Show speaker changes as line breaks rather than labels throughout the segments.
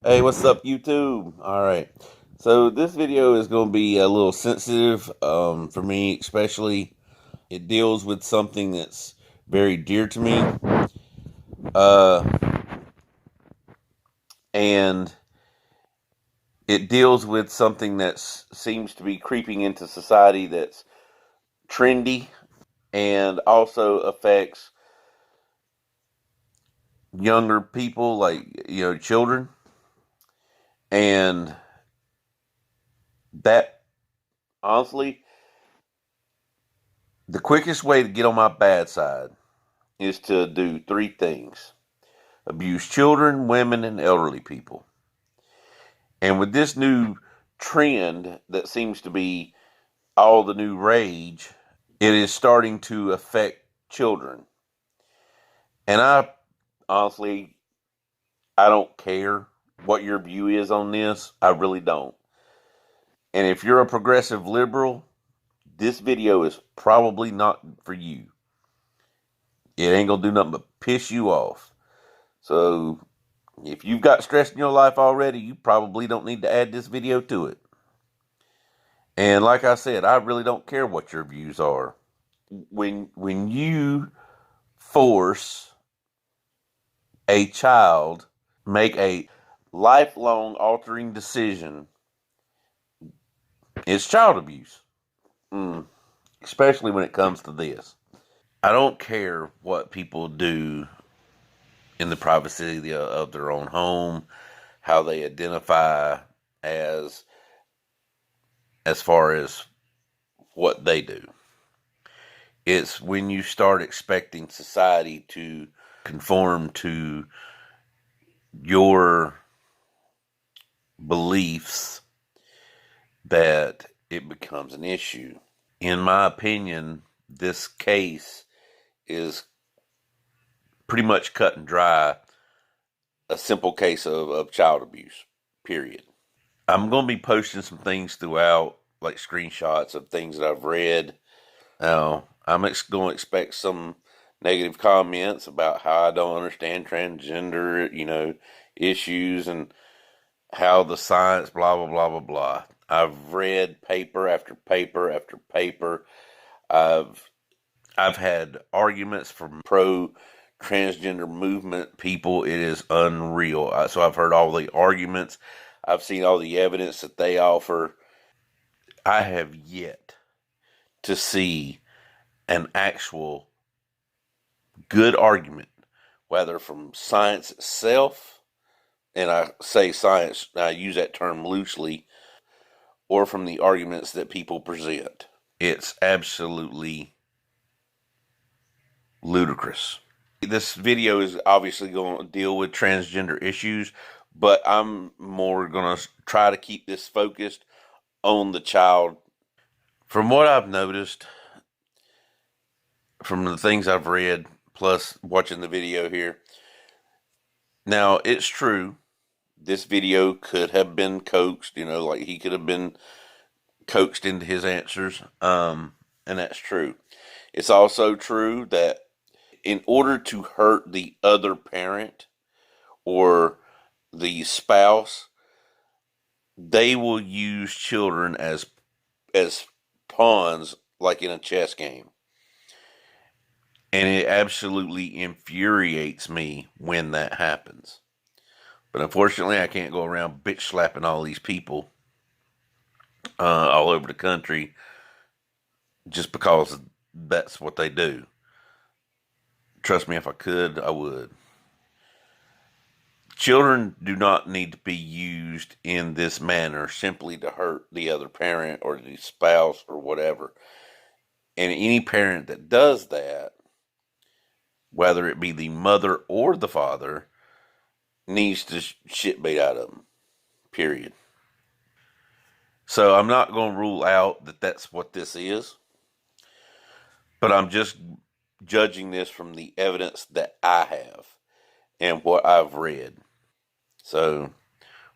Hey, what's up, YouTube? All right. So this video is going to be a little sensitive for me, especially. It deals with something that's very dear to me. Uh, and it deals with something that seems to be creeping into society that's trendy and also affects younger people, like, children. And that, honestly, the quickest way to get on my bad side is to do three things: abuse children, women, and elderly people. And with this new trend that seems to be all the new rage, it is starting to affect children. And honestly, I don't care what your view is on this. I really don't. And if you're a progressive liberal, this video is probably not for you. It ain't gonna do nothing but piss you off. So if you've got stress in your life already, you probably don't need to add this video to it. And like I said, I really don't care what your views are. When you force a child make a lifelong altering decision, it's child abuse. Mm, especially when it comes to this. I don't care what people do in the privacy of their own home, how they identify as as far as what they do. It's when you start expecting society to conform to your beliefs that it becomes an issue. In my opinion, this case is pretty much cut and dry, a simple case of child abuse, period. I'm going to be posting some things throughout, like screenshots of things that I've read. Now, going to expect some negative comments about how I don't understand transgender, issues and how the science, blah, blah, blah, blah, blah. I've read paper after paper after paper. I've I've had arguments from pro transgender movement people. It is unreal. So I've heard all the arguments. I've seen all the evidence that they offer. I have yet to see an actual good argument, whether from science itself, and I say science, I use that term loosely, or from the arguments that people present. It's absolutely ludicrous. This video is obviously going to deal with transgender issues, but I'm more going to try to keep this focused on the child. From what I've noticed, from the things I've read, plus watching the video here, now it's true, this video could have been coaxed, like he could have been coaxed into his answers, and that's true. It's also true that in order to hurt the other parent or the spouse, they will use children as pawns, like in a chess game. And it absolutely infuriates me when that happens. But unfortunately, I can't go around bitch slapping all these people all over the country just because that's what they do. Trust me, if I could, I would. Children do not need to be used in this manner simply to hurt the other parent or the spouse or whatever. And any parent that does that, whether it be the mother or the father, needs to shit bait out of them. Period. So I'm not going to rule out that that's what this is, but I'm just judging this from the evidence that I have and what I've read. So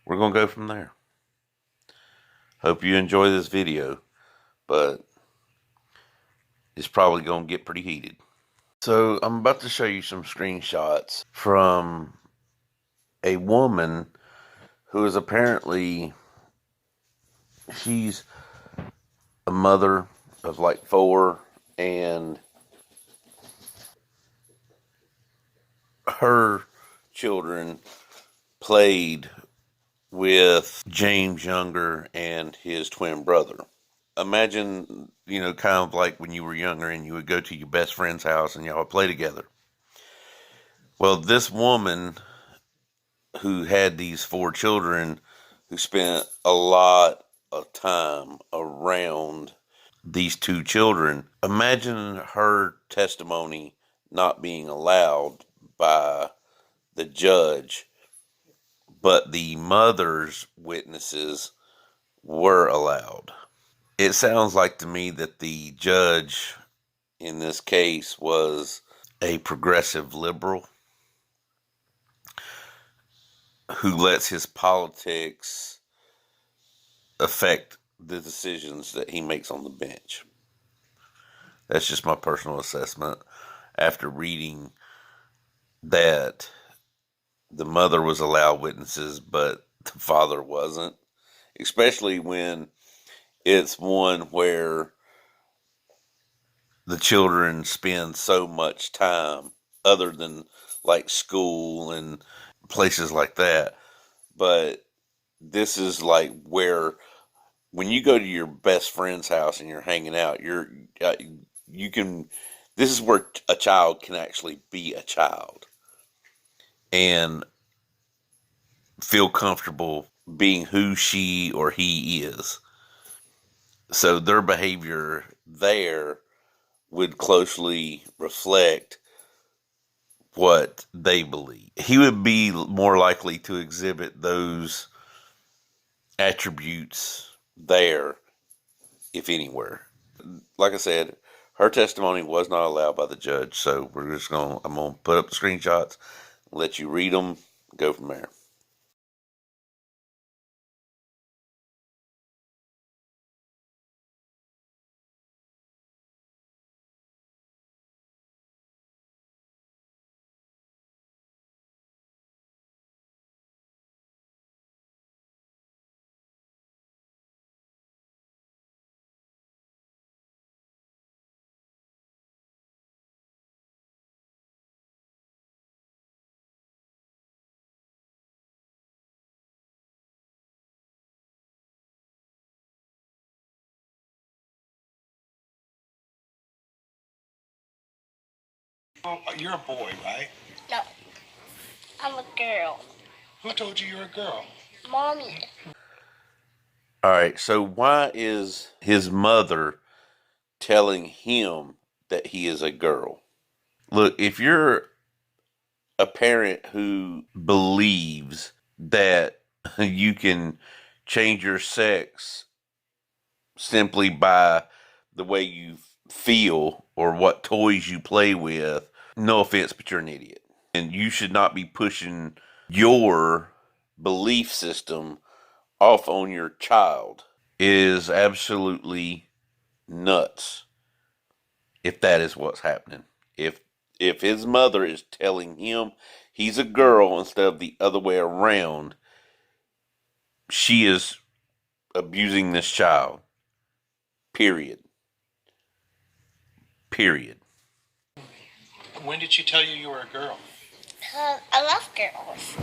we're going to go from there. Hope you enjoy this video, but it's probably going to get pretty heated. So I'm about to show you some screenshots from a woman who is apparently, she's a mother of like four, and her children played with James Younger and his twin brother. Imagine, kind of like when you were younger and you would go to your best friend's house and y'all would play together. Well, this woman who had these four children, who spent a lot of time around these two children, imagine her testimony not being allowed by the judge, but the mother's witnesses were allowed. It sounds like to me that the judge in this case was a progressive liberal who lets his politics affect the decisions that he makes on the bench. That's just my personal assessment after reading that the mother was allowed witnesses, but the father wasn't. Especially when it's one where the children spend so much time other than like school and places like that. But this is like where when you go to your best friend's house and you're hanging out, you can. This is where a child can actually be a child and feel comfortable being who she or he is. So their behavior there would closely reflect what they believe. He would be more likely to exhibit those attributes there, if anywhere. Like I said, her testimony was not allowed by the judge, so I'm gonna put up the screenshots, let you read them, go from there.
Oh, you're a boy, right?
No, I'm a girl.
Who told you you're a girl?
Mommy.
All right, so why is his mother telling him that he is a girl? Look, if you're a parent who believes that you can change your sex simply by the way you feel or what toys you play with, no offense, but you're an idiot. And you should not be pushing your belief system off on your child. It is absolutely nuts if that is what's happening. If if his mother is telling him he's a girl instead of the other way around, she is abusing this child. Period. Period.
When did she tell you you were a girl?
I love girls.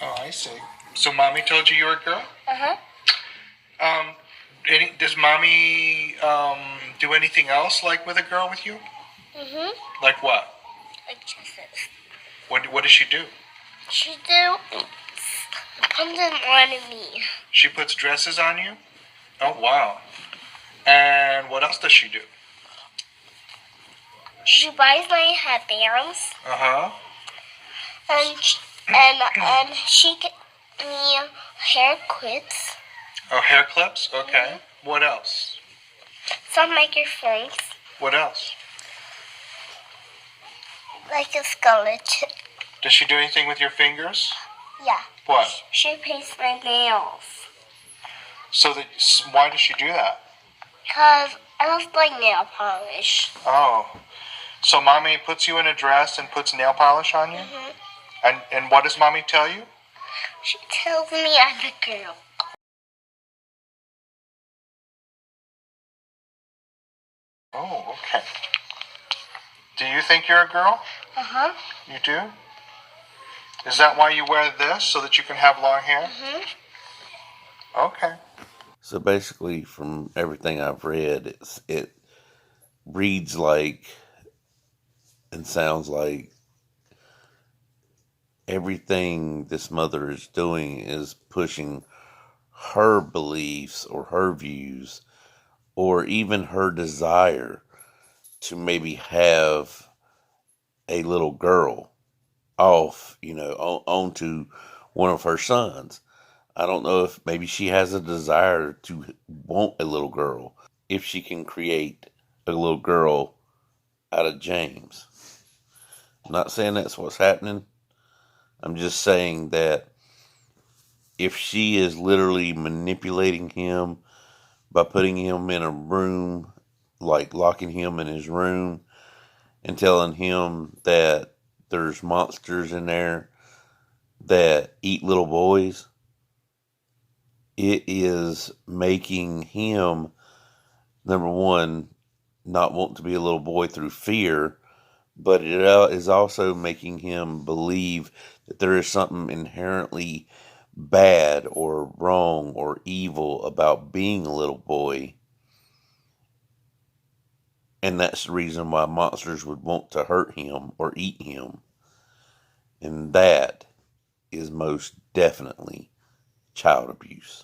Oh, I see. So mommy told you you were a girl?
Uh-huh.
Um, does mommy do anything else like with a girl with you?
Mm-hmm.
Like what?
Like dresses.
What does she do?
She do put them on me.
She puts dresses on you? Oh wow. And what else does she do?
She buys my headbands
Uh-huh.
and she get me hair clips,
Oh, hair clips? Okay. What else?
some microphones,
What else?
like a skeleton.
Does she do anything with your fingers?
Yeah.
What?
She paints my nails.
So that why does she do that?
'Cause I love like nail polish.
Oh. So mommy puts you in a dress and puts nail polish on you? And what does mommy tell you?
She tells me I'm a girl.
Oh, okay. Do you think you're a girl?
Uh-huh.
You do? Is that why you wear this, so that you can have long hair? Okay.
So basically, from everything I've read, it reads like and sounds like everything this mother is doing is pushing her beliefs or her views or even her desire to maybe have a little girl off, onto one of her sons. I don't know if maybe she has a desire to want a little girl, if she can create a little girl out of James. I'm not saying that's what's happening. I'm just saying that if she is literally manipulating him by putting him in a room, like locking him in his room and telling him that there's monsters in there that eat little boys, it is making him, number one, not want to be a little boy through fear, but it is also making him believe that there is something inherently bad or wrong or evil about being a little boy. And that's the reason why monsters would want to hurt him or eat him. And that is most definitely child abuse.